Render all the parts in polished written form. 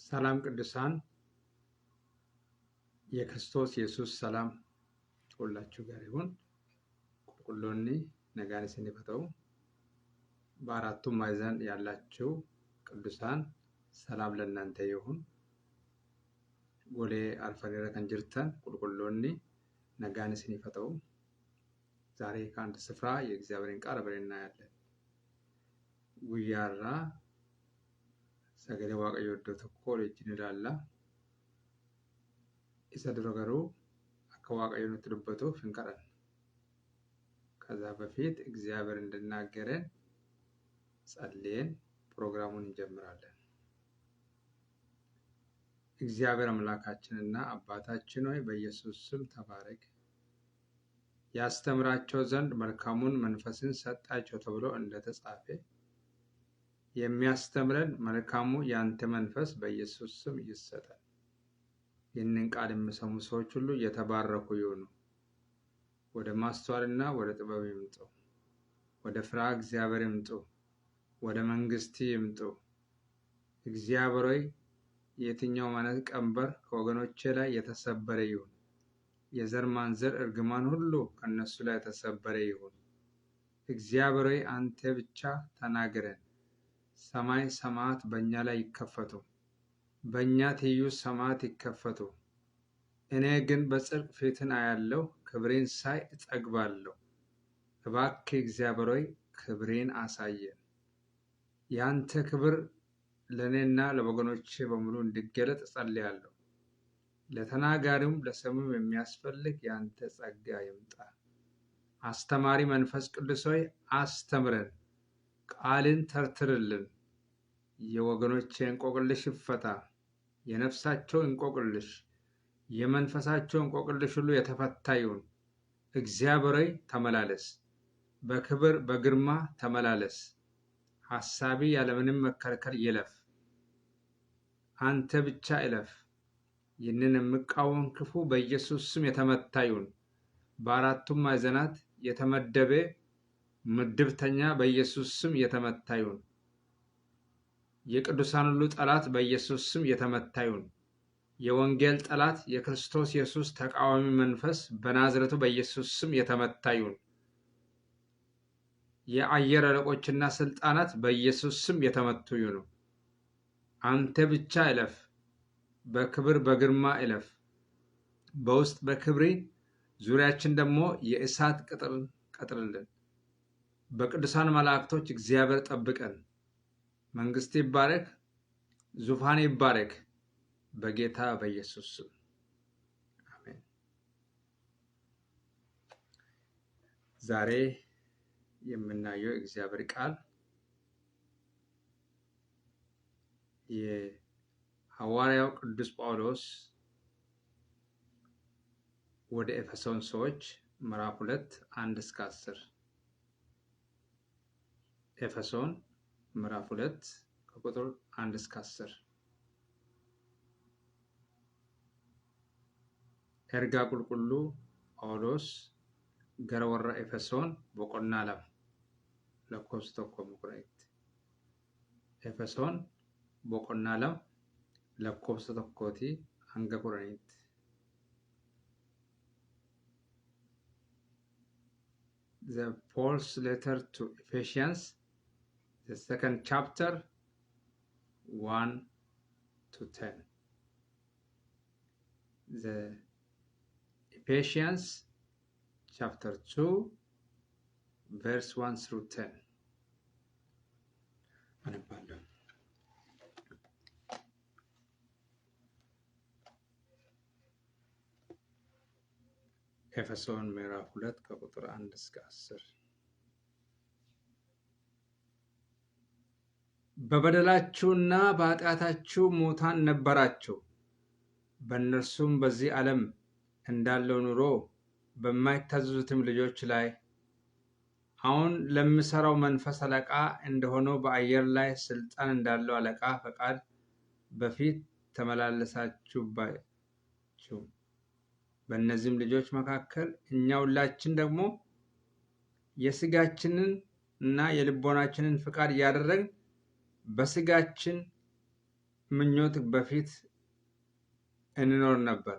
ሰላም ቅዱሳን የክርስቶስ ኢየሱስ ሰላም ሁላችሁ ጋር ይሁን። ቁልቁሎኒ ነጋን ሲንፈተው በአራቱም ማዕዘን ያላችሁ ቅዱሳን ሰላም ለእናንተ ይሁን። ጎሌ አልፈሬረ ከንጅርተን ቁልቁሎኒ ነጋን ሲንፈተው ዛሬ ከአንድ ስፍራ የእግዚአብሔርን ቃል አብረን እናያለን። ጉያራ ሰገሌ ዋቀዮ ዶ ተኮ ለጅን ዳላ isa dura garuu akka waaqayyo nutti dubbatuuf hin kadhanne. ከዛ በፊት እግዚአብሔር እንድናገረን ጸልየን ፕሮግራሙን እንጀምራለን። እግዚአብሔር አምላካችንና አባታችን ሆይ በኢየሱስ ስም ተባረክ። ያስተምራቸው ዘንድ መልካሙን መንፈስን ሰጣቸው ተብሎ እንደተጻፈ የሚያስተምረን መልካሙ ያንተ መንፈስ በኢየሱስ ስም ይሰጣል። ይህንን ቃል የሚሰሙ ሰዎች ሁሉ የተባረኩ ይሁኑ። ወደ ማስተዋልና ወደ ጥበብ ይምጡ። ወደ ፍርሃ እግዚአብሔር ይምጡ። ወደ መንግስት ይምጡ። እግዚአብሔር ሆይ የትኛው ማለት ቀንበር ከወገኖቼ ላይ የተሰበረ ይሁን። የዘር ማንዘር እርግማን ሁሉ ከነሱ ላይ የተሰበረ ይሁን። እግዚአብሔር ሆይ አንተ ብቻ ተናገረን። ሰማይ ሰማያት በእኛ ላይ ይከፈቱ። በእኛ ትይዩ ሰማያት ይከፈቱ። እኔ ግን በጽድቅ ፊትን አያለሁ፣ ክብሬን ሳይ እጠግባለሁ። እባክህ እግዚአብሔር ሆይ ክብሬን አሳየን። ያንተ ክብር ለእኔና ለወገኖቼ በሙሉ እንዲገለጥ ጸልያለሁ። ለተናጋሪውም ለሰሙም የሚያስፈልግ ያንተ ጸጋ ይምጣ። አስተማሪ መንፈስ ቅዱስ ሆይ አስተምረን፣ ቃልን ተርትርልን። የወገኖቼ እንቆቅልሽ ይፈታ። የነፍሳቸው እንቆቅልሽ የመንፈሳቸው እንቆቅልሽ ሁሉ የተፈታ ይሁን። እግዚአብሔር ሆይ ተመላለስ። በክብር በግርማ ተመላለስ። ሐሳቢ ያለምንም መከልከል ይለፍ። አንተ ብቻ እለፍ። ይህንን የሚቃወም ክፉ በኢየሱስ ስም የተመታ ይሁን። በአራቱም ማዕዘናት የተመደበ ምድብተኛ በኢየሱስ ስም የተመታ ይሁን። የቅዱሳን ሁሉ ጠላት በኢየሱስ ስም የተመታ ይሁን። የወንጌል ጠላት የክርስቶስ ኢየሱስ ተቃዋሚ መንፈስ በናዝሬቱ በኢየሱስ ስም የተመታ ይሁን። የአየር አለቆችና ስልጣናት በኢየሱስ ስም የተመቱ ይሁኑ። አንተ ብቻ እለፍ። በክብር በግርማ እለፍ። በውስጥ በክብሪ ዙሪያችን ደግሞ የእሳት ቅጥር ቀጥርልን። በቅዱሳን መላእክቶች እግዚአብሔር ጠብቀን። መንግስት ይባረክ፣ ዙፋን ይባረክ። በጌታ በኢየሱስ ስም አሜን። ዛሬ የምናየው እግዚአብሔር ቃል የሐዋርያው ቅዱስ ጳውሎስ ወደ ኤፌሶን ሰዎች ምዕራፍ 2 1-10 ኤፌሶን ምዕራፍ 2 ከቁጥር 1-10 ኤርጋ ቁልቁሉ ጳውሎስ ገረ ወረ ኤፌሶን ቦቆና ለም ለኮስ tokko ሙኩራይት ኤፌሶን ቦቆና ለም ለኮስ tokkoቲ አንገ ቁራይት The Paul's letter to Ephesians, the second chapter, 1-10. The Ephesians chapter 2, verse 1-10. ኤፌሶን ምዕራፍ 2 ከቁጥር 1-10 በበደላችሁና በኃጢአታችሁ ሙታን ነበራችሁ። በእነርሱም በዚህ ዓለም እንዳለው ኑሮ በማይታዘዙትም ልጆች ላይ አሁን ለሚሰራው መንፈስ አለቃ እንደሆነው በአየር ላይ ስልጣን እንዳለው አለቃ ፈቃድ በፊት ተመላለሳችሁባቸው። በእነዚህም ልጆች መካከል እኛ ሁላችን ደግሞ የስጋችንን እና የልቦናችንን ፍቃድ እያደረግን በስጋችን ምኞት በፊት እንኖር ነበር።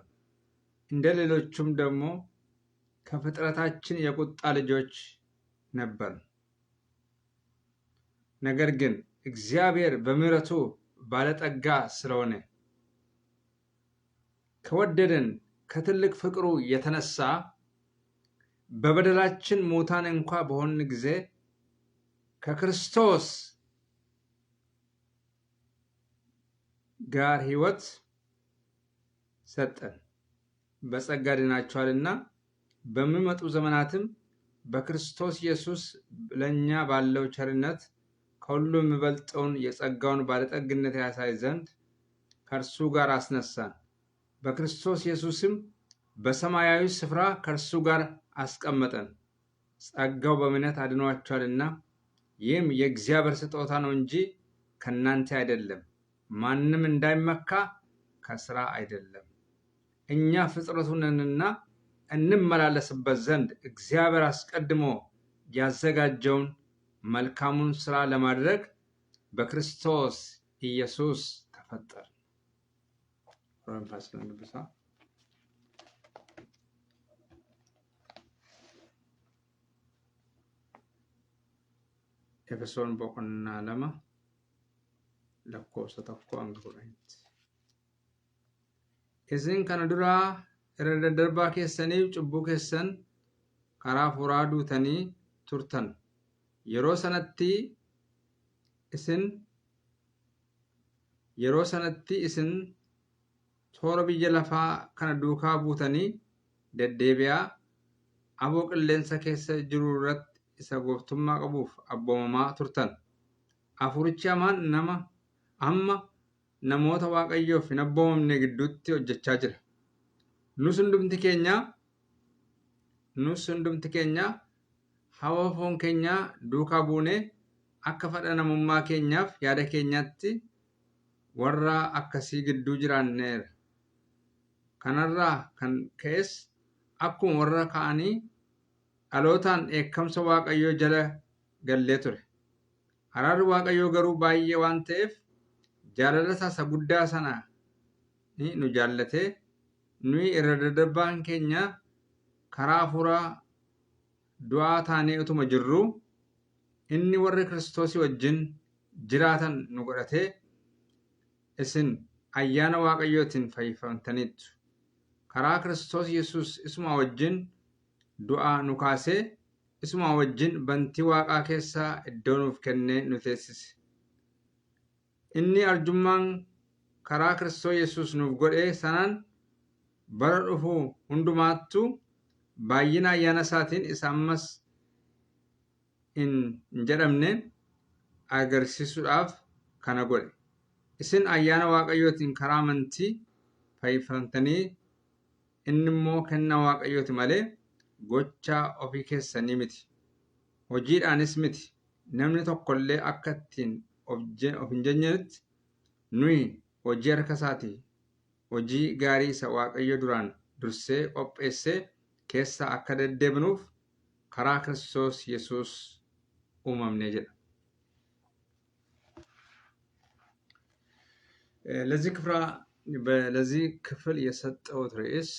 እንደ ሌሎቹም ደግሞ ከፍጥረታችን የቁጣ ልጆች ነበር። ነገር ግን እግዚአብሔር በምሕረቱ ባለጠጋ ስለሆነ ከወደደን ከትልቅ ፍቅሩ የተነሳ በበደላችን ሙታን እንኳ በሆንን ጊዜ ከክርስቶስ ጋር ሕይወት ሰጠን። በጸጋ ድናችኋልና በሚመጡ ዘመናትም በክርስቶስ ኢየሱስ ለእኛ ባለው ቸርነት ከሁሉ የሚበልጠውን የጸጋውን ባለጠግነት ያሳይ ዘንድ ከእርሱ ጋር አስነሳን። በክርስቶስ ኢየሱስም በሰማያዊ ስፍራ ከእርሱ ጋር አስቀመጠን። ጸጋው በእምነት አድኗችኋልና ይህም የእግዚአብሔር ስጦታ ነው እንጂ ከእናንተ አይደለም፣ ማንም እንዳይመካ ከሥራ አይደለም። እኛ ፍጥረቱ ነንና እንመላለስበት ዘንድ እግዚአብሔር አስቀድሞ ያዘጋጀውን መልካሙን ሥራ ለማድረግ በክርስቶስ ኢየሱስ ተፈጠር። ኤፌሶን ቦቆና ለማ lakkoofsa tokko hanga 10 isin kana dura irra daddarbaa keessaniif cubbuu keessan karaa furaa duutanii turtan. Yeroo sanatti isin toora biyya lafaa kana duukaa buutanii deddeebi'aa aboo qilleensa keessa jiru irratti isa gooftummaa qabuuf abboomamaa turtan. Afurichi hamaan amma namoota waaqayyoof hin abboomamne gidduutti hojjechaa jira. Nus hundumti keenya hawa foon keenya duukaa buunee akka fedha namummaa keenyaaf yaada keenyaatti warra akkasii gidduu jiraanneera. Kanarraa kan ka'es akkuma warra ka'anii dhalootaan dheekkamsa waaqayyoo jala gallee ture. Araarri waaqayyoo garuu baay'ee waan ta'eef jaalala isaa guddaa sana nu jaallatee nuyi irra daddarbaan keenya karaa furaa du'aa taanee utuma jirru inni warri Kiristoosii wajjin jiraatan nu godhatee isin ayyaana waaqayyootiin fayyifamtaniittu. Karaa Kiristoos Yesuus isuma wajjin du'aa nu kaasee isuma wajjin bantii waaqaa keessaa iddoo nuuf kennee nu teessise. Inni arjummaan karaa Kiristoos Yesuus nuuf godhee sanaan bara dhufu hundumaattu baay'ina ayyaana isaatiin isa ammas hin jedhamne agarsiisuudhaaf kana godhe. Isin ayyaana waaqayyootiin karaa amantii fayyifamtanii inni immoo kennaa waaqayyooti malee gochaa ofii keessanii miti. Hojiidhaanis miti. Namni tokkollee akka ittiin of hin jajnetti nuyi hojii harka isaatii hojii gaarii isa waaqayyo duraan dursee qopheessee keessa akka deddeebinuuf karaa Kiristoos Yesuus uumamne jedha. ለዚህ ክፍል የሰጠሁት ርዕስ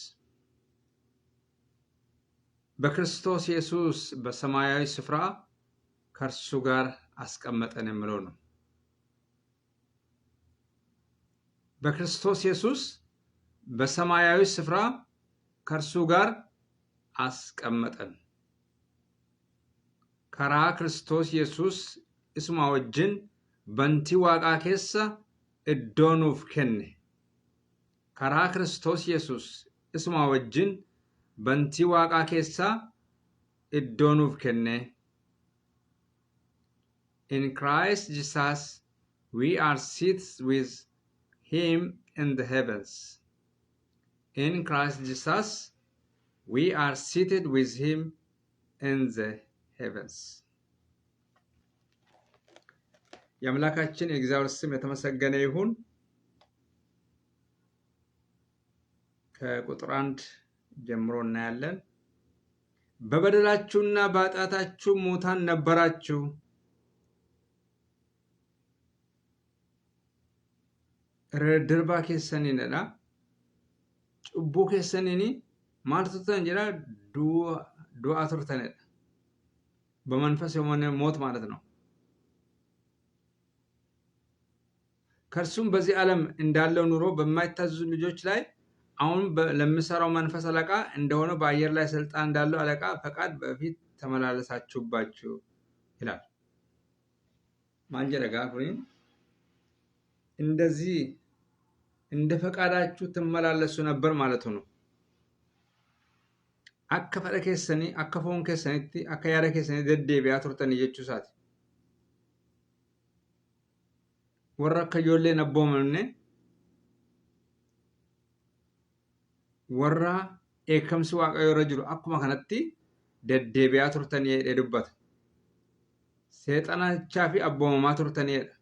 በክርስቶስ ኢየሱስ በሰማያዊ ስፍራ ከእርሱ ጋር አስቀመጠን የሚለው ነው። በክርስቶስ ኢየሱስ በሰማያዊ ስፍራ ከእርሱ ጋር አስቀመጠን። ከራ ክርስቶስ ኢየሱስ isuma wajjin bantii waaqaa keessa iddoo nuuf kenne. Karaa Kiristoos Yesuus isuma wajjin bantii waaqaa keessa iddoo nuuf kenne. In Christ Jesus we are seated with him in the heavens. In Christ Jesus we are seated with him in the heavens. የአምላካችን የእግዚአብሔር ስም የተመሰገነ ይሁን። ከቁጥር 1 ጀምሮ እናያለን። በበደላችሁና በኃጢአታችሁ ሙታን ነበራችሁ፣ Dirba keessaniinidha. Cubbuu keessaniini maal turtan jedha du'a turtanidha. በመንፈስ የሆነ ሞት ማለት ነው። ከርሱም በዚህ ዓለም እንዳለው ኑሮ በማይታዘዙ ልጆች ላይ አሁን ለምሰራው መንፈስ አለቃ እንደሆነ በአየር ላይ ስልጣን እንዳለው አለቃ ፈቃድ በፊት ተመላለሳችሁባችሁ ይላል። ማንጀረጋ ፍሪን እንደዚህ እንደ ፈቃዳችሁ ትመላለሱ ነበር ማለት ነው። akka fedha keessanii akka foon keessanitti akka yaada keessanii deddeebi'aa turtanii jechuusaati. Warra akka ijoolleen abboomamne warra eekamsi waaqayyoo irra jiru akkuma kanatti deddeebi'aa turtanii jedhee dubbata. Seexanachaa fi abboomamaa turtaniidha.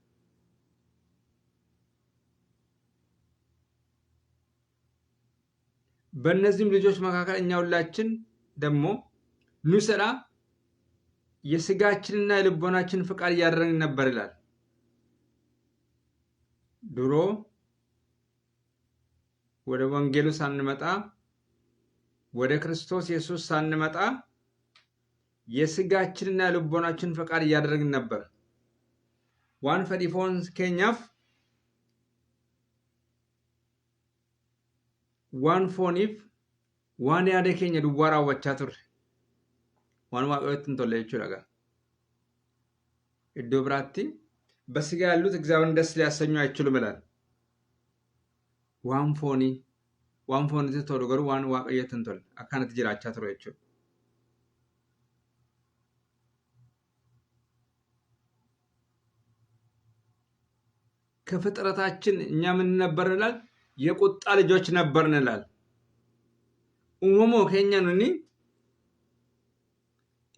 በእነዚህም ልጆች መካከል እኛ ሁላችን ደግሞ ንሰራ የስጋችንና የልቦናችን ፍቃድ እያደረግን ነበር ይላል። ድሮ ወደ ወንጌሉ ሳንመጣ ወደ ክርስቶስ ኢየሱስ ሳንመጣ የስጋችንና የልቦናችን ፍቃድ እያደረግን ነበር። ዋን ፈዲፎን ኬኛፍ ዋን ፎኒፍ ዋን ያደ ኬኛ ዱዋራ ወቻቱር ዋን ዋቀትን ቶለ ይችላል እዶ ብራቲ በስጋ ያሉት እግዚአብሔርን ደስ ሊያሰኙ አይችሉም ይላል። ዋን ፎኒ ቶሎ ገሩ ዋን ዋቀየትን ቶለ አካነት ጅራቻ ትሮ ይችላል። ከፍጥረታችን እኛ ምን ነበር ይላል? የቁጣ ልጆች ነበርን ይላል። ኡመሞ ከኛኑኒ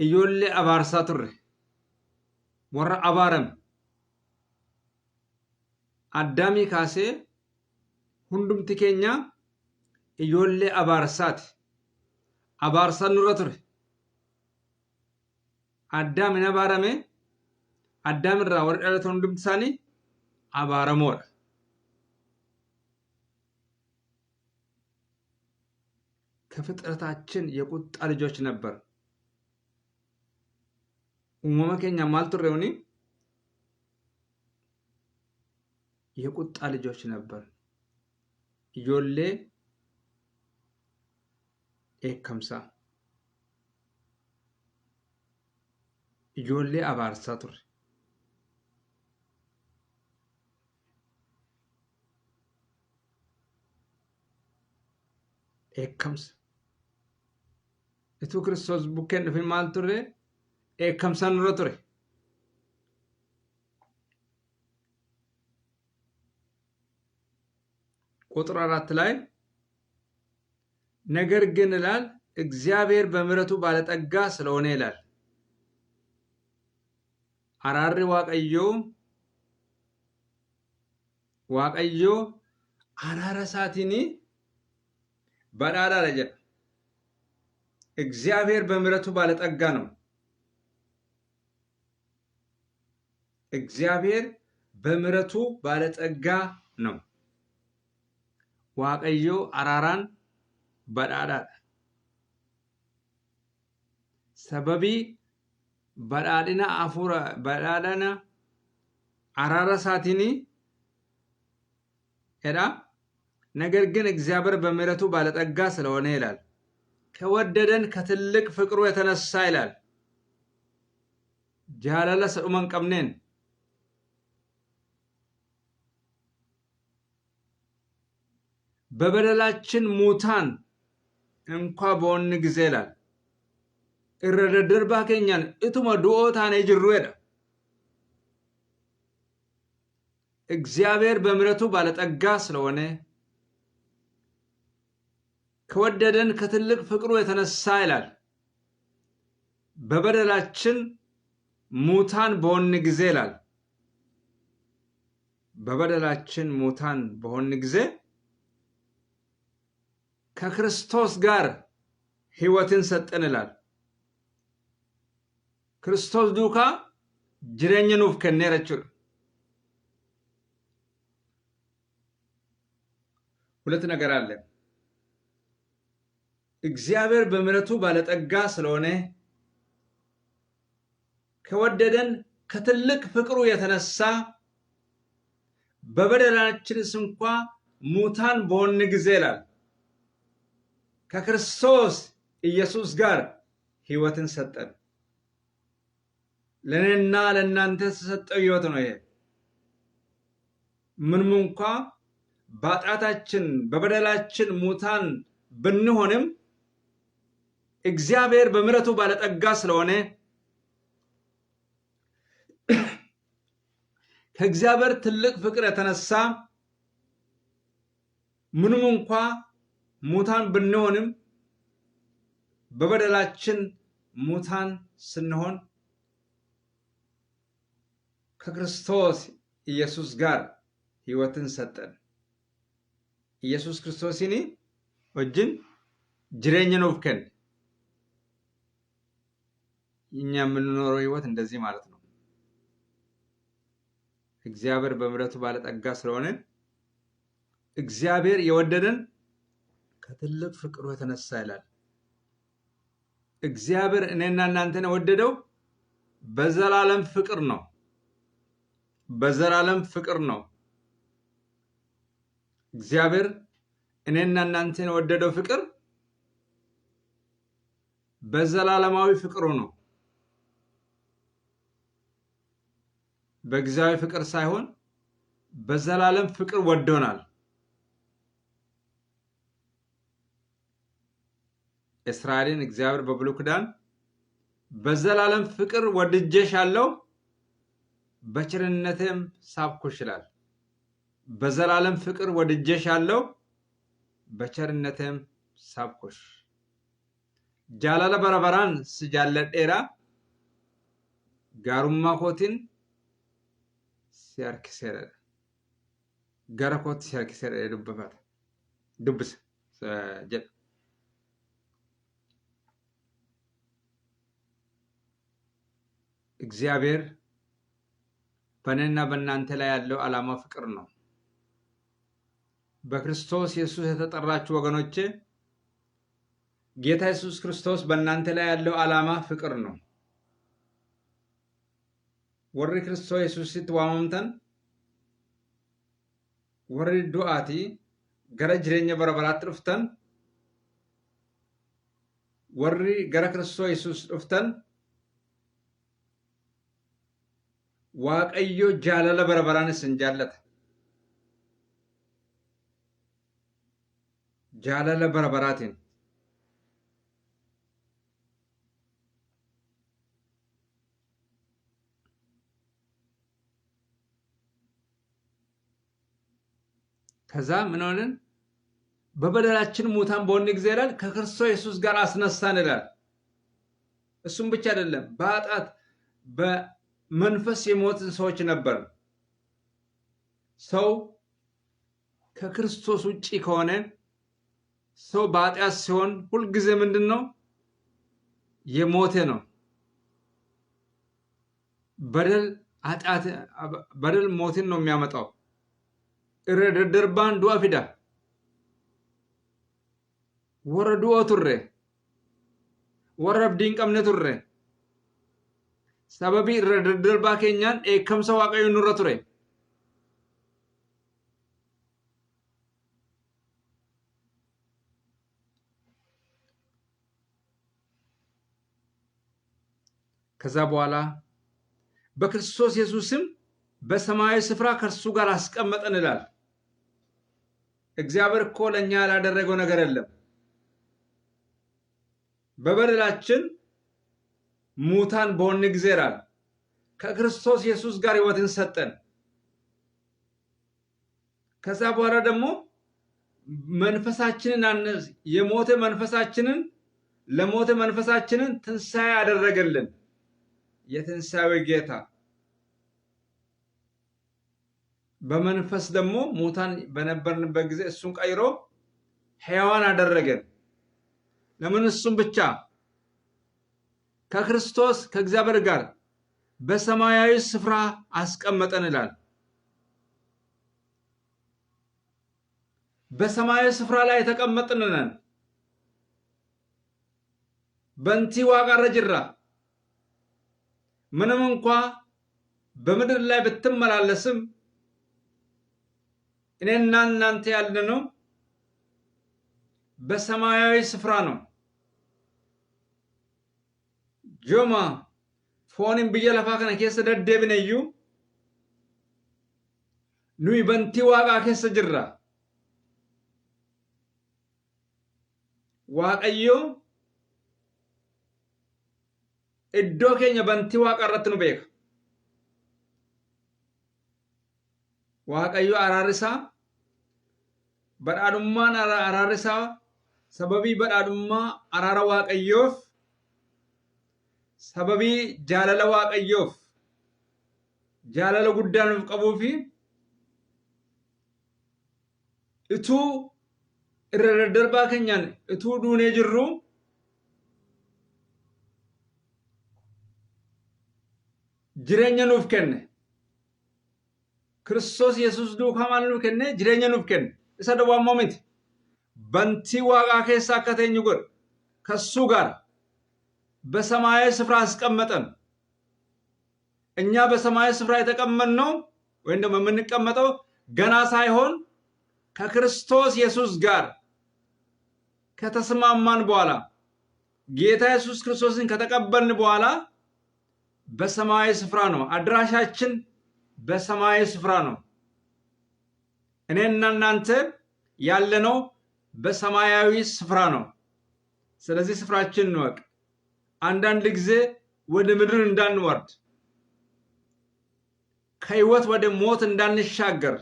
ኢዮሌ አባርሳ ቱሬ ወራ አባረም አዳሚ ካሴ ሁንዱምቲ ኬኛ ኢዮሌ አባርሳት አባርሳ ኑረ ቱሬ አዳም ነባረሜ አዳም ራ ወርዳለ ሁንዱምቲ ሳኒ አባረሞራ ከፍጥረታችን የቁጣ ልጆች ነበር። ኡመማ ኬኛ ማልቱሬውኒ የቁጣ ልጆች ነበር። ኢጆሌ ኤከምሳ ኢጆሌ አባርሳ ቱሬ ኤከምሳ እቱ ክርስቶስ ቡኬን ፊ ማል ቱሬ ኤከምሳ ኑረ ቱሬ ቁጥር 4 ላይ ነገር ግን ይላል እግዚአብሔር በምሕረቱ ባለጠጋ ስለሆነ ይላል አራሪ ዋቀዮ አራረሳቲኒ በዳዳ ለጀ እግዚአብሔር በምሕረቱ ባለጠጋ ነው። እግዚአብሔር በምሕረቱ ባለጠጋ ነው። ዋቀዮ አራራን በዳዳ ሰበቢ በዳድና አፉራ በዳዳና አራረሳቲኒ ኤዳ ነገር ግን እግዚአብሔር በምሕረቱ ባለጠጋ ስለሆነ ይላል ከወደደን ከትልቅ ፍቅሩ የተነሳ ይላል ጃላላ ሰኡመን ቀምነን በበደላችን ሙታን እንኳ በሆን ጊዜ ይላል እረደደርባ ኬኛን እቱማ ዱኦታን ይጅሩ ሄደ እግዚአብሔር በምሕረቱ ባለጠጋ ስለሆነ ከወደደን ከትልቅ ፍቅሩ የተነሳ ይላል በበደላችን ሙታን በሆን ጊዜ ይላል በበደላችን ሙታን በሆን ጊዜ ከክርስቶስ ጋር ሕይወትን ሰጠን ይላል ክርስቶስ ዱካ ጅረኛ ኑፍ ከነረቹ ሁለት ነገር አለ። እግዚአብሔር በምሕረቱ ባለጠጋ ስለሆነ ከወደደን ከትልቅ ፍቅሩ የተነሳ በበደላችንስ እንኳ ሙታን በሆን ጊዜ ይላል ከክርስቶስ ኢየሱስ ጋር ሕይወትን ሰጠን። ለእኔና ለእናንተ ተሰጠው ሕይወት ነው ይሄ። ምንም እንኳ በኃጢአታችን በበደላችን ሙታን ብንሆንም እግዚአብሔር በምሕረቱ ባለጠጋ ስለሆነ ከእግዚአብሔር ትልቅ ፍቅር የተነሳ ምንም እንኳ ሙታን ብንሆንም በበደላችን ሙታን ስንሆን ከክርስቶስ ኢየሱስ ጋር ሕይወትን ሰጠን። ኢየሱስ ክርስቶስን ወጅን ጅሬኝን ኦፍከን እኛ የምንኖረው ሕይወት እንደዚህ ማለት ነው። እግዚአብሔር በምሕረቱ ባለጠጋ ስለሆነ እግዚአብሔር የወደደን ከትልቅ ፍቅሩ የተነሳ ይላል። እግዚአብሔር እኔና እናንተን የወደደው በዘላለም ፍቅር ነው። በዘላለም ፍቅር ነው። እግዚአብሔር እኔና እናንተን የወደደው ፍቅር በዘላለማዊ ፍቅሩ ነው። በጊዜያዊ ፍቅር ሳይሆን በዘላለም ፍቅር ወዶናል። እስራኤልን እግዚአብሔር በብሉይ ኪዳን በዘላለም ፍቅር ወድጄሻለሁ በቸርነቴም ሳብኩሽ ይላል። በዘላለም ፍቅር ወድጄሻለሁ በቸርነቴም ሳብኩሽ። ጃላለ በረበራን ስጃለዴራ ጋሩማ ኮቲን ሲያርክሰረ ገረኮት ሲያርክሰረ ዱበፋት ዱብስ ጀ እግዚአብሔር በእኔና በእናንተ ላይ ያለው ዓላማ ፍቅር ነው። በክርስቶስ ኢየሱስ የተጠራችሁ ወገኖቼ ጌታ ኢየሱስ ክርስቶስ በእናንተ ላይ ያለው ዓላማ ፍቅር ነው። ወሪ ክርስቶስ ኢየሱስ ሲትዋመምተን ወሪ ዱአቲ ገረ ጅሬኛ በረበራት ዱፍተን ወሪ ገረ ክርስቶስ ኢየሱስ ዱፍተን waaqayyo jaalala barabaraanis hin jaallata. Jaalala barabaraatiin ከዛ ምን ሆነን በበደላችን ሙታን በሆን ጊዜ ይላል ከክርስቶስ ኢየሱስ ጋር አስነሳን ይላል። እሱም ብቻ አይደለም በኃጢአት መንፈስ የሞትን ሰዎች ነበር። ሰው ከክርስቶስ ውጪ ከሆነ ሰው በኃጢአት ሲሆን ሁልጊዜ ምንድነው የሞተ ነው። በደል ሞትን ነው የሚያመጣው። እረደርባን ዱአ ፊዳ ወረዱ ኦቱሬ ወረብዲን ቀምነ ቱሬ ሰበቢ እረደርባ ኬኛን ኤከምሰ ዋቀዩ ኑረ ቱሬ ከዛ በኋላ በክርስቶስ ኢየሱስም በሰማያዊ ስፍራ ከእርሱ ጋር አስቀመጠን ይላል። እግዚአብሔር እኮ ለኛ ያላደረገው ነገር የለም። በበደላችን ሙታን በሆን ጊዜ ይላል ከክርስቶስ ኢየሱስ ጋር ሕይወትን ሰጠን። ከዛ በኋላ ደግሞ መንፈሳችንን የሞተ መንፈሳችንን ለሞተ መንፈሳችንን ትንሣኤ ያደረገልን የትንሣኤው ጌታ በመንፈስ ደግሞ ሙታን በነበርንበት ጊዜ እሱን ቀይሮ ሕያዋን አደረገን። ለምን? እሱም ብቻ ከክርስቶስ ከእግዚአብሔር ጋር በሰማያዊ ስፍራ አስቀመጠን ይላል። በሰማያዊ ስፍራ ላይ የተቀመጥን ነን። በንቲ ዋቃረ ጅራ ምንም እንኳ በምድር ላይ ብትመላለስም እኔና እናንተ ያለነው በሰማያዊ ስፍራ ነው። ጆማ ፎንን ብየ ለፋ ከነ ኬሰ ደደብነዩ ኑይ በንቲ ዋቃ ኬሰ ጅራ ዋቀዮ iddoo keenya bantii waaqa irratti nu beeka. Waaqayyo araarisaa badhaadhummaan araarisaa sababii badhaadhummaa araara waaqayyoof sababii jaalala waaqayyoof jaalala guddaa nuuf qabuufi ituu irra daddarbaa keenyaan ituu duunee jirru jireenya nuuf kenne. Kiristoos Yesuus duukaa maal nuuf kenne? Jireenya nuuf kenne. Isa dawwaammoo miti. Bantii waaqaa keessa akka teenyu godhe ከሱ ጋር በሰማያዊ ስፍራ አስቀመጠን። እኛ በሰማያዊ ስፍራ የተቀመጥነው ወይም ደግሞ የምንቀመጠው ገና ሳይሆን ከክርስቶስ ኢየሱስ ጋር ከተስማማን በኋላ ጌታ ኢየሱስ ክርስቶስን ከተቀበልን በኋላ በሰማያዊ ስፍራ ነው። አድራሻችን በሰማያዊ ስፍራ ነው። እኔና እናንተ ያለነው በሰማያዊ ስፍራ ነው። ስለዚህ ስፍራችን እንወቅ። አንዳንድ ጊዜ ወደ ምድር እንዳንወርድ ከህይወት ወደ ሞት እንዳንሻገር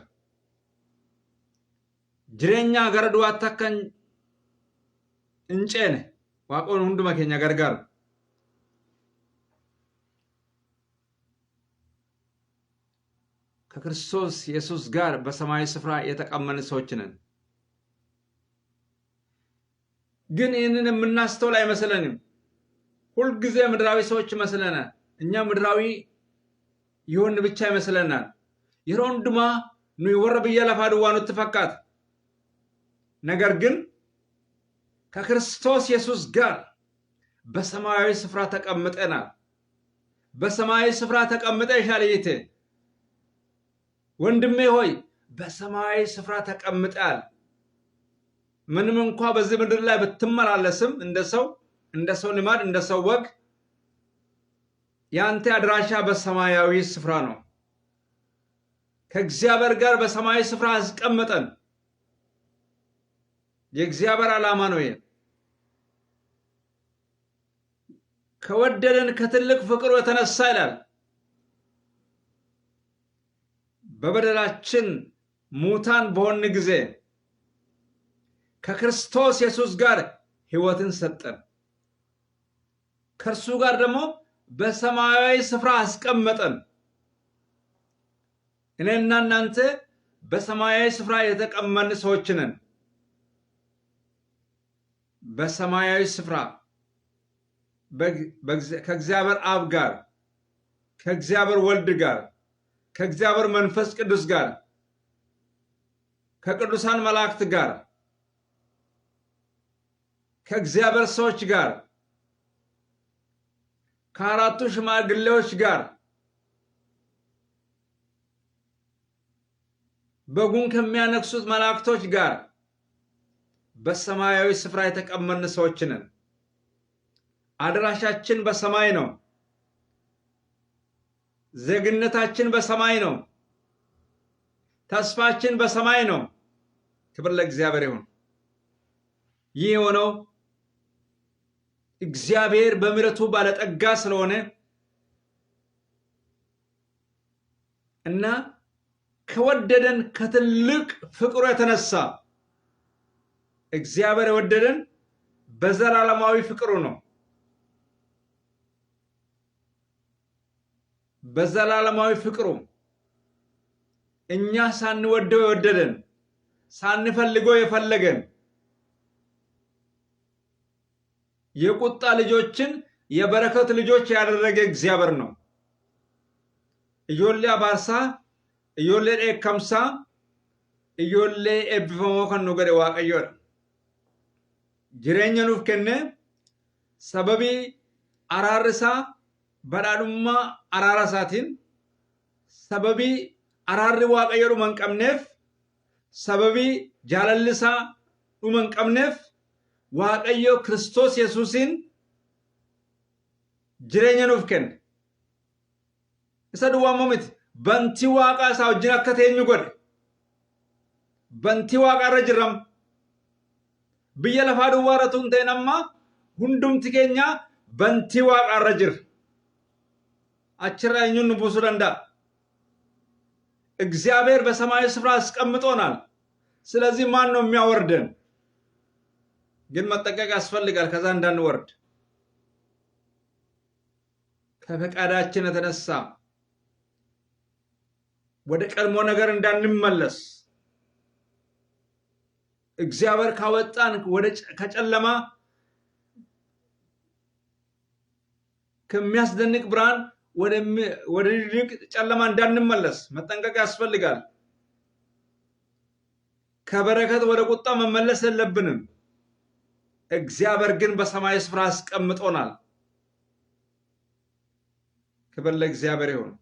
ጅሬኛ ገረዱ አታከን እንጨነ ዋቆን ሁንዱ መከኛ ገርጋር ከክርስቶስ ኢየሱስ ጋር በሰማያዊ ስፍራ የተቀመጥን ሰዎች ነን። ግን ይህንን የምናስተውል አይመስለንም። ሁል ጊዜ ምድራዊ ሰዎች መስለናል። እኛ ምድራዊ ይሆን ብቻ ይመስለናል። ይሮንድማ ነው ወረብየ ለፋድዋኑ ተፈካት። ነገር ግን ከክርስቶስ ኢየሱስ ጋር በሰማያዊ ስፍራ ተቀምጠናል። በሰማያዊ ስፍራ ተቀምጠሻል። ይቴ ወንድሜ ሆይ በሰማያዊ ስፍራ ተቀምጣል። ምንም እንኳ በዚህ ምድር ላይ ብትመላለስም እንደ ሰው ልማድ እንደ ሰው ወግ ያንተ አድራሻ በሰማያዊ ስፍራ ነው። ከእግዚአብሔር ጋር በሰማያዊ ስፍራ አስቀመጠን። የእግዚአብሔር ዓላማ ነው ይሄ። ከወደደን ከትልቅ ፍቅሩ የተነሳ ይላል በበደላችን ሙታን በሆን ጊዜ ከክርስቶስ ኢየሱስ ጋር ሕይወትን ሰጠን። ከእርሱ ጋር ደግሞ በሰማያዊ ስፍራ አስቀመጠን። እኔና እናንተ በሰማያዊ ስፍራ የተቀመጥን ሰዎች ነን። በሰማያዊ ስፍራ ከእግዚአብሔር አብ ጋር ከእግዚአብሔር ወልድ ጋር ከእግዚአብሔር መንፈስ ቅዱስ ጋር ከቅዱሳን መላእክት ጋር ከእግዚአብሔር ሰዎች ጋር ከአራቱ ሽማግሌዎች ጋር በጉን ከሚያነክሱት መላእክቶች ጋር በሰማያዊ ስፍራ የተቀመጥን ሰዎች ነን። አድራሻችን በሰማይ ነው። ዜግነታችን በሰማይ ነው። ተስፋችን በሰማይ ነው። ክብር ለእግዚአብሔር ይሁን። ይህ የሆነው እግዚአብሔር በምሕረቱ ባለጠጋ ስለሆነ እና ከወደደን ከትልቅ ፍቅሩ የተነሳ እግዚአብሔር የወደደን በዘላለማዊ ፍቅሩ ነው። በዘላለማዊ ፍቅሩ እኛ ሳንወደው የወደደን ሳንፈልገው የፈለገን የቁጣ ልጆችን የበረከት ልጆች ያደረገ እግዚአብሔር ነው። ኢዮሌ አባርሳ ኢዮሌ ኤከምሳ ijoollee eebbifamoo kan nu godhe Waaqayyoodha. Jireenya nuuf kenne sababii araarri isaa badhaadhummaa araara isaatiin sababii araarri Waaqayyoo dhuma hin qabneef sababii jaalalli isaa dhuma hin qabneef Waaqayyo Kiristoos Yesuusiin jireenya nuuf kenne. Isa duwwaa miti bantii Waaqaa isaa wajjin akka teenyu godhe. Bantii Waaqaa irra jirram. Biyya lafaa duwwaa irra tun ta'in amma hundumti keenya bantii Waaqaa irra jirra. Achirraa eenyuun nu buusuu danda'a? እግዚአብሔር በሰማያዊ ስፍራ አስቀምጦናል። ስለዚህ ማን ነው የሚያወርደን? ግን መጠንቀቅ ያስፈልጋል ከዛ እንዳንወርድ። ከፈቃዳችን የተነሳ ወደ ቀድሞ ነገር እንዳንመለስ እግዚአብሔር ካወጣን ወደ ከጨለማ ከሚያስደንቅ ብርሃን ወደ ድቅድቅ ጨለማ እንዳንመለስ መጠንቀቅ ያስፈልጋል። ከበረከት ወደ ቁጣ መመለስ የለብንም። እግዚአብሔር ግን በሰማይ ስፍራ አስቀምጦናል። ክብር ለእግዚአብሔር ይሁን።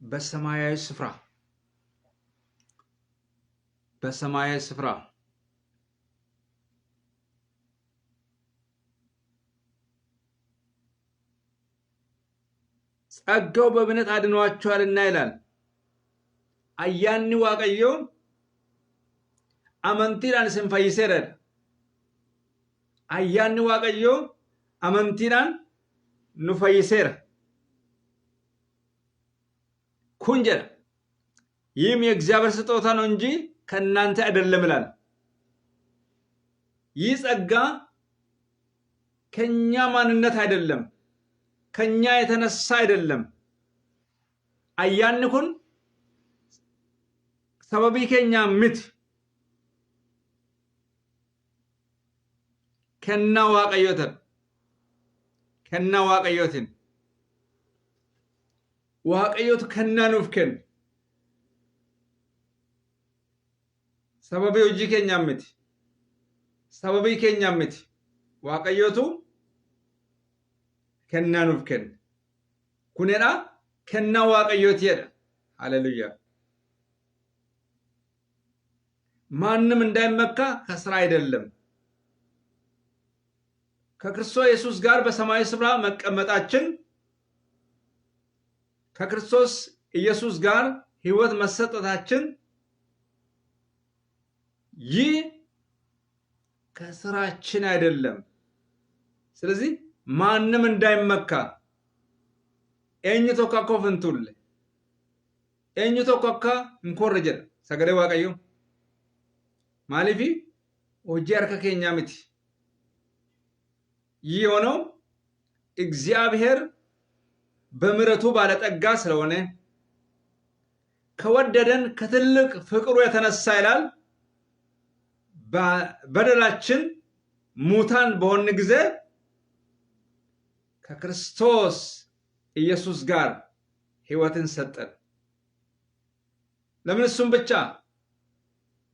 በሰማያዊ ስፍራ ጸጋው በእምነት አድኗቸዋልና ይላል። አያኒ ዋቀዮ አመንቲራን ሲንፈይሰረድ አያኒ ዋቀዮ አመንቲራን ኑፈይሰረ ኩንጀር ይህም የእግዚአብሔር ስጦታ ነው እንጂ ከእናንተ አይደለም ይላል። ይህ ጸጋ ከኛ ማንነት አይደለም፣ ከኛ የተነሳ አይደለም። አያን ኩን ሰበቢ ከኛ ምት ከና ዋቀዮትን ዋቀዮት ከና ኑፍከን ሰበቢ ወጂ ከኛ ምት ዋቀዮቱ ከና ኑፍከን ኩነና ከና ዋቀዮት ይደ ሃሌሉያ። ማንም እንዳይመካ ከስራ አይደለም። ከክርስቶስ ኢየሱስ ጋር በሰማያዊ ስፍራ መቀመጣችን ከክርስቶስ ኢየሱስ ጋር ሕይወት መሰጠታችን ይህ ከስራችን አይደለም። ስለዚህ ማንም እንዳይመካ ኤኝቶ ካኮፍንቱል ኤኝቶ ኮካ እንኮረጀ ሰገደ ዋቀዩ ማለፊ ወጀር ከከኛ ምት ይሆነው እግዚአብሔር በምሕረቱ ባለጠጋ ስለሆነ ከወደደን ከትልቅ ፍቅሩ የተነሳ ይላል በደላችን ሙታን በሆነ ጊዜ ከክርስቶስ ኢየሱስ ጋር ሕይወትን ሰጠን። ለምን እሱም ብቻ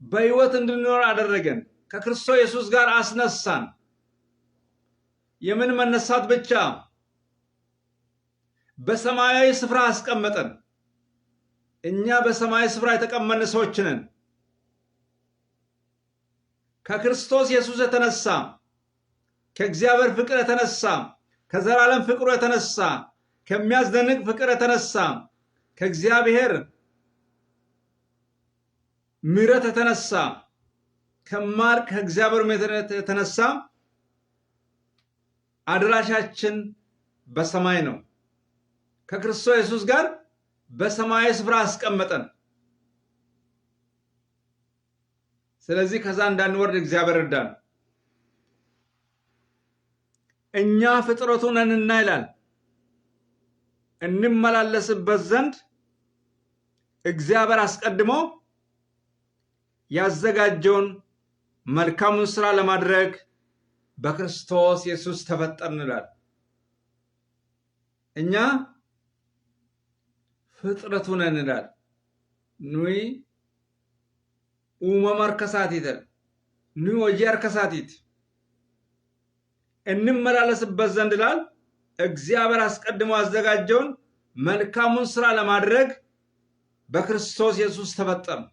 በሕይወት እንድንኖር አደረገን። ከክርስቶስ ኢየሱስ ጋር አስነሳን። የምን መነሳት ብቻ በሰማያዊ ስፍራ አስቀመጠን። እኛ በሰማያዊ ስፍራ የተቀመጥን ሰዎች ነን። ከክርስቶስ ኢየሱስ የተነሳ ከእግዚአብሔር ፍቅር የተነሳ ከዘላለም ፍቅሩ የተነሳ ከሚያስደንቅ ፍቅር የተነሳ ከእግዚአብሔር ምሕረት የተነሳ ከእግዚአብሔር ምሕረት የተነሳ አድራሻችን በሰማይ ነው። ከክርስቶስ ኢየሱስ ጋር በሰማያዊ ስፍራ አስቀመጠን። ስለዚህ ከዛ እንዳንወርድ እግዚአብሔር እርዳን። እኛ ፍጥረቱ ነንና ይላል እንመላለስበት ዘንድ እግዚአብሔር አስቀድሞ ያዘጋጀውን መልካሙን ስራ ለማድረግ በክርስቶስ ኢየሱስ ተፈጠርን ይላል። እኛ ፍጥረቱ ነን ይላል። ኑይ ኡመማ አርከሳት ይላል። ኑይ ወጂ አርከሳቲት እንመላለስበት ዘንድ ይላል እግዚአብሔር አስቀድሞ አዘጋጀውን መልካሙን ስራ ለማድረግ በክርስቶስ ኢየሱስ ተፈጠርን።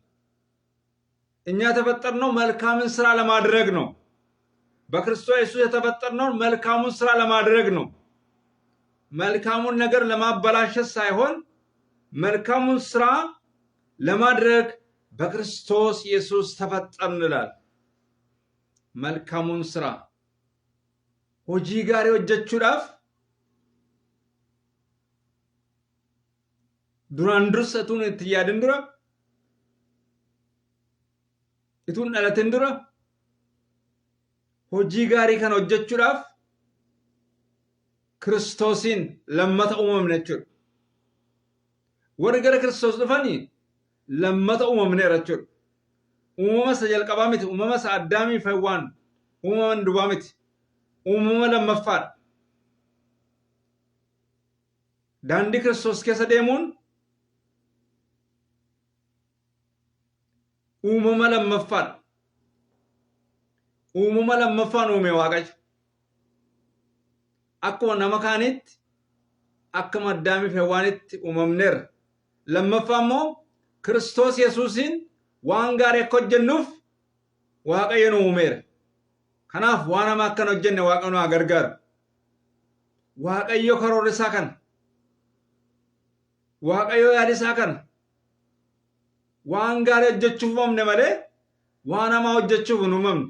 እኛ ተፈጠርነው መልካሙን ስራ ለማድረግ ነው። በክርስቶስ ኢየሱስ የተፈጠርነው መልካሙን ስራ ለማድረግ ነው። መልካሙን ነገር ለማበላሸት ሳይሆን መልካሙን ስራ ለማድረግ በክርስቶስ ኢየሱስ ተፈጠርን ይላል። መልካሙን ስራ ሆጂ ጋሪ ወጀቹዳፍ ዱራን ድርሰቱን እትያድን ድራ እቱን አለትን ድራ ሆጂ ጋሪ ከን ወጀቹዳፍ ክርስቶስን ለመተ ኡመምነ ጀቹ ወርገረ ክርስቶስ ድፋኒ ለመተ ኡመምነ ረቹ ኡመመ ሰጀልቀባሚት ኡመመ ሰአዳሚ ፈዋን ኡመመን ዱባሚት ኡመመ ለመፋድ ዳንዲ ክርስቶስ ከሰ ደሙን ኡመመ ለመፋድ ኡመመ ለመፋን ኡመ ዋቀጭ akkuma nama kaanitti akkuma addaamii fi hawaanitti uumamneerra. Lammaffaa immoo Kiristoos Yesuusiin waan gaarii akka hojjennuuf Waaqayyo nu uumeera. Kanaaf waan hamaa akka hin hojjenne Waaqayyo nu haa gargaaru. Waaqayyo karoora isaa kana. Waaqayyo yaada isaa kana. Waan gaarii hojjechuuf uumamne malee waan hamaa hojjechuuf hin uumamne.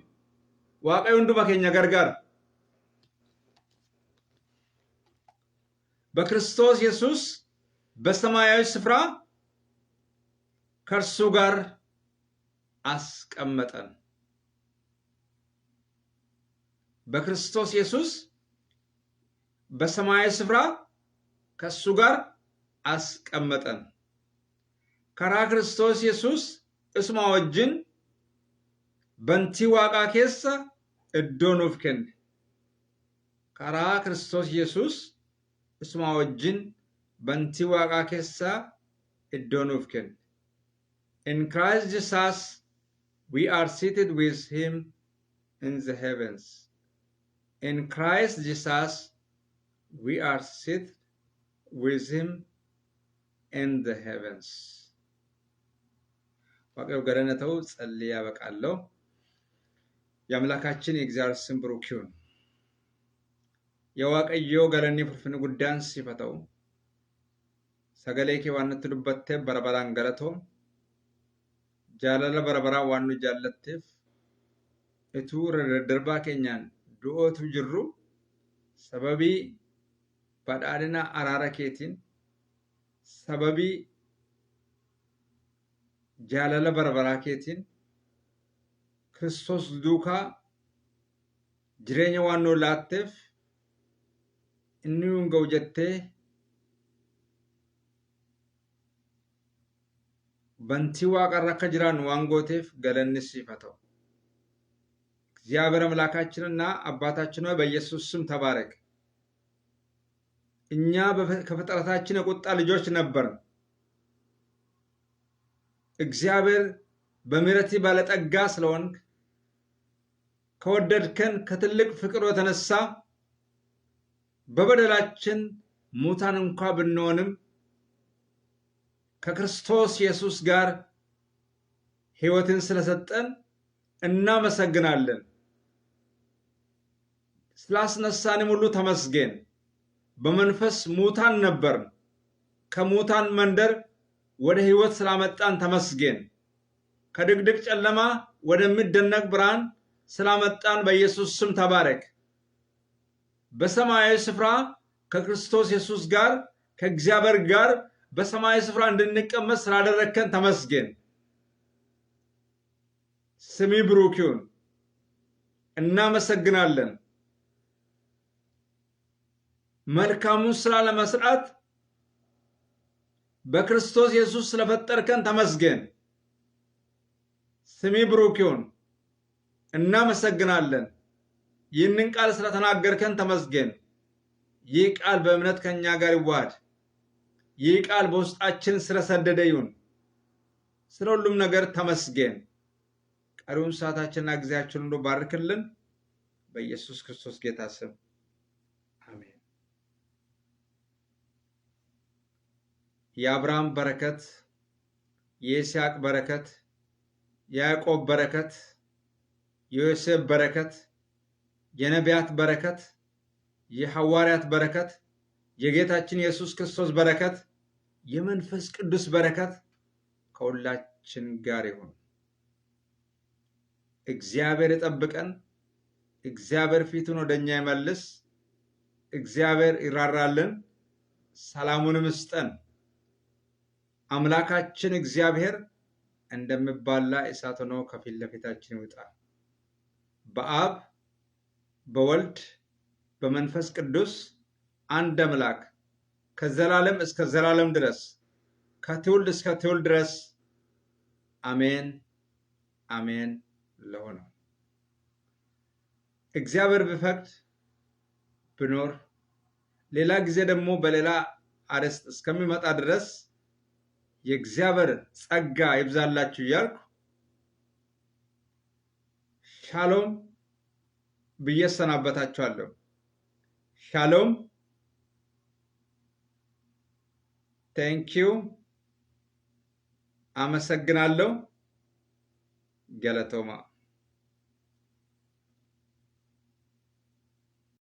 Waaqayyo hunduma keenya gargaara. በክርስቶስ ኢየሱስ በሰማያዊ ስፍራ ከእርሱ ጋር አስቀመጠን። በክርስቶስ ኢየሱስ በሰማያዊ ስፍራ ከእሱ ጋር አስቀመጠን። ከራ ክርስቶስ ኢየሱስ እስማ ወጅን በንቲ ዋቃ ኬሰ እዶኑፍ ከን ከራ ክርስቶስ ኢየሱስ እስማ ወጅን በንቲ ዋቃ ኬሳ እዶኑፍ ከን In Christ Jesus we are seated with him in the heavens. In Christ Jesus we are seated with him in the heavens. ዋቀው ገረነተው ጸልያ በቃለው ያምላካችን የእግዚአብሔር ስም ብሩክ ይሁን። የዋቀዮ ገለኒ ፍርፍን ጉዳን ሲፈተው ሰገሌኬ ዋንት ዱበቴ በረበራን ገለቶ ጃለለ በረበራ ዋኑ ጃለቴፍ እቱ ረደርባ ኬኛን ዱኦቱ ጅሩ ሰበቢ ባዳድና አራራኬቲን ሰበቢ ጃለለ በረበራ ኬቲን ክርስቶስ ዱካ ጅሬኛ ዋኑ ላቴፍ እኒውን ገውጀቴ በንቲ ዋቀራ ከጅራን ዋንጎቴፍ ገለንስ ይፈተው። እግዚአብሔር አምላካችንና አባታችን ሆይ በኢየሱስ ስም ተባረክ። እኛ ከፍጥረታችን የቁጣ ልጆች ነበርን። እግዚአብሔር በምሕረት ባለጠጋ ስለሆንክ ከወደድከን ከትልቅ ፍቅር የተነሳ በበደላችን ሙታን እንኳን ብንሆንም ከክርስቶስ ኢየሱስ ጋር ሕይወትን ስለሰጠን እናመሰግናለን። ስላስነሳንም ሁሉ ተመስገን። በመንፈስ ሙታን ነበርን፣ ከሙታን መንደር ወደ ሕይወት ስላመጣን ተመስገን። ከድቅድቅ ጨለማ ወደሚደነቅ ብርሃን ስላመጣን በኢየሱስ ስም ተባረክ። በሰማያዊ ስፍራ ከክርስቶስ ኢየሱስ ጋር ከእግዚአብሔር ጋር በሰማያዊ ስፍራ እንድንቀመጥ ስላደረከን ተመስገን። ስሚ ብሩክ ይሁን። እናመሰግናለን። መልካሙን ስራ ለመስራት በክርስቶስ ኢየሱስ ስለፈጠርከን ተመስገን። ስሚ ብሩክ ይሁን። እናመሰግናለን። ይህንን ቃል ስለተናገርከን ተመስገን። ይህ ቃል በእምነት ከኛ ጋር ይዋሃድ። ይህ ቃል በውስጣችን ስለሰደደ ይሁን። ስለ ሁሉም ነገር ተመስገን። ቀሪውን ሰዓታችንና ጊዜያችንን ሁሉ ባርክልን። በኢየሱስ ክርስቶስ ጌታ ስም አሜን። የአብርሃም በረከት፣ የይስሐቅ በረከት፣ የያዕቆብ በረከት፣ የዮሴፍ በረከት፣ የነቢያት በረከት፣ የሐዋርያት በረከት፣ የጌታችን ኢየሱስ ክርስቶስ በረከት፣ የመንፈስ ቅዱስ በረከት ከሁላችን ጋር ይሁን። እግዚአብሔር ይጠብቀን። እግዚአብሔር ፊቱን ወደኛ ይመልስ። እግዚአብሔር ይራራልን፣ ሰላሙንም ይስጠን። አምላካችን እግዚአብሔር እንደሚባላ እሳት ሆኖ ከፊት ለፊታችን ይውጣ። በአብ በወልድ በመንፈስ ቅዱስ አንድ አምላክ ከዘላለም እስከ ዘላለም ድረስ ከትውልድ እስከ ትውልድ ድረስ አሜን አሜን ለሆነው እግዚአብሔር ቢፈቅድ ብኖር ሌላ ጊዜ ደግሞ በሌላ አርዕስት እስከሚመጣ ድረስ የእግዚአብሔር ጸጋ ይብዛላችሁ እያልኩ ሻሎም ብዬ ሰናበታችኋለሁ። ሻሎም። ቴንኪው። አመሰግናለሁ። ገለቶማ